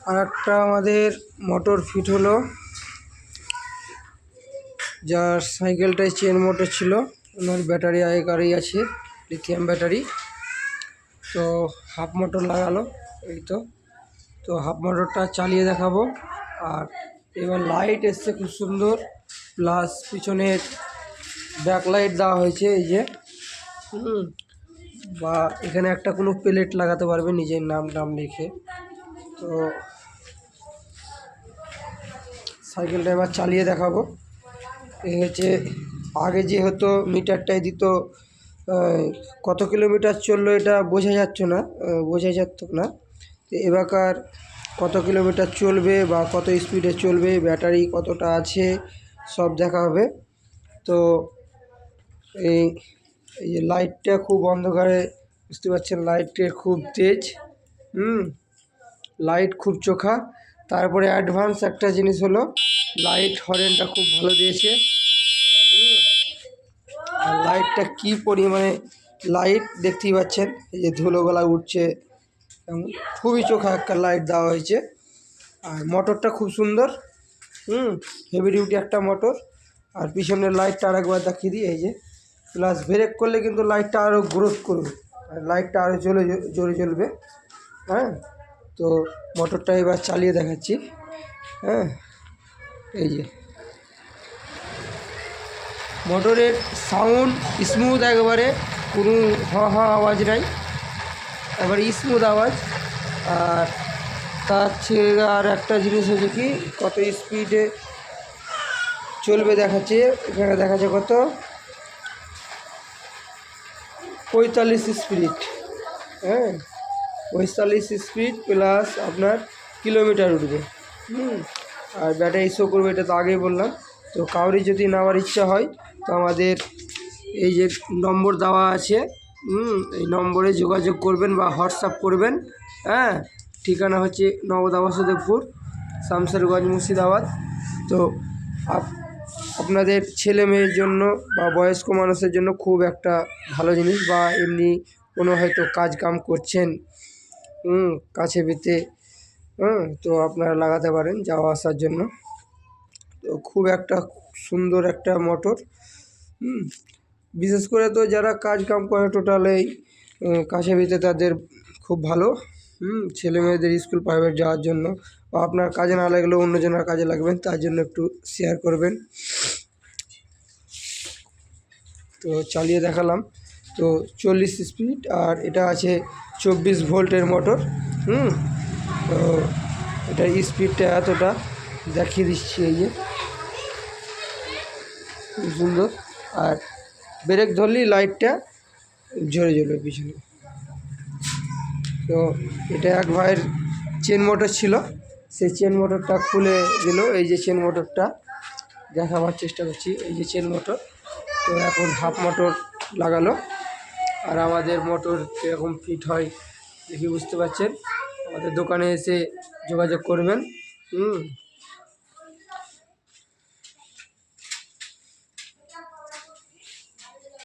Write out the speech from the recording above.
আর একটা আমাদের motor fit হলো, যার সাইকেলটায় চেন মোটর ছিল, ওনার ব্যাটারি আগেকারই আছে, লিথিয়াম ব্যাটারি। তো হাফ মোটর লাগালো, এই তো হাফ মোটরটা চালিয়ে দেখাবো। আর এবার লাইট এসছে খুব সুন্দর, প্লাস পিছনের ব্যাকলাইট দেওয়া হয়েছে এই যে, বা এখানে একটা কোনো প্লেট লাগাতে পারবে নিজের নাম লিখে। তো সাইকেলটা এবার চালিয়ে দেখাবো। এই হচ্ছে, আগে যে হতো মিটারটাই দিত কত কিলোমিটার চললো এটা বোঝা যাচ্ছে না, তো এবারকার কত কিলোমিটার চলবে বা কত স্পিডে চলবে, ব্যাটারি কতটা আছে, সব দেখা হবে। তো এই যে লাইটটা খুব অন্ধকারে, বুঝতে পারছেন লাইটটা খুব তেজ, লাইট খুব চোখা। তারপরে অ্যাডভান্স একটা জিনিস হলো, লাইট হরেনটা খুব ভালো দিয়েছে। আর লাইটটা কি পরিমাণে লাইট দেখতেই পাচ্ছেন, এই যে ধুলোগোলা উঠছে, খুবই চোখা একটা লাইট দেওয়া হয়েছে। আর মোটরটা খুব সুন্দর, হেভি ডিউটি একটা মোটর। আর পিছনের লাইটটা আরেকবার দেখিয়ে দিই, এই যে প্লাস ব্রেক করলে কিন্তু লাইটটা আরও গ্রোথ করবে, আর লাইটটা আরও জোরে জ্বলবে। হ্যাঁ, তো মোটরটা এবার চালিয়ে দেখাচ্ছি। এই যে মোটরের সাউন্ড স্মুথ, একবারে কোনো হা আওয়াজ নাই, একবারে স্মুথ আওয়াজ। আর তার চেয়ে আর একটা জিনিস হচ্ছে কি, কত স্পিডে চলবে দেখাচ্ছে, এখানে দেখাচ্ছে কত 45 স্পিড। 45 স্পিড প্লাস আপনার কিলোমিটার উঠবে। আর ব্যাটারি শো করবে, এটা তো আগেই বললাম। তো কাউরি যদি নেওয়ার ইচ্ছা হয় তো আমাদের এই যে নম্বর দেওয়া আছে, এই নম্বরে যোগাযোগ করবেন বা হোয়াটসঅ্যাপ করবেন। ঠিকানা হচ্ছে নওদা বাসুদেবপুর, শামসেরগঞ্জ, মুর্শিদাবাদ। তো আপনাদের ছেলে মেয়ের জন্য বা বয়স্ক মানুষের জন্য খুব একটা ভালো জিনিস, বা এমনি কোনো হয়তো কাজ কাম করছেন কাছে পেতে, তো আপনারা লাগাতে পারেন যাওয়া আসার জন্য। তো খুব একটা সুন্দর একটা মোটর, বিশেষ করে তো যারা কাজ কাম করে টোটালেই কাছে পেতে, তাদের খুব ভালো। ছেলে মেয়েদের স্কুল প্রাইভেট যাওয়ার জন্য, বা আপনার কাজে না লাগলেও অন্যজনের কাজে লাগবেন, তার জন্য একটু শেয়ার করবেন। তো চালিয়ে দেখালাম। তো 40 স্পিড, আর এটা আছে 24 ভোল্টের মোটর। তো এটার স্পিডটা এতটা দেখিয়ে দিচ্ছি, এই যে খুব সুন্দর। আর ব্রেক ধরলেই লাইটটা জ্বলে জ্বলবে পিছনে। তো এটা এক ভাইয়ের চেন মোটর ছিল, সেই চেন মোটরটা খুলে দিল। এই যে চেন মোটরটা দেখাবার চেষ্টা করছি, এই যে চেন মোটর। তো এখন হাফ মোটর লাগালো। আর আমাদের মোটর কীরকম ফিট হয় দেখি, বুঝতে পারছেন। আমাদের দোকানে এসে যোগাযোগ করবেন।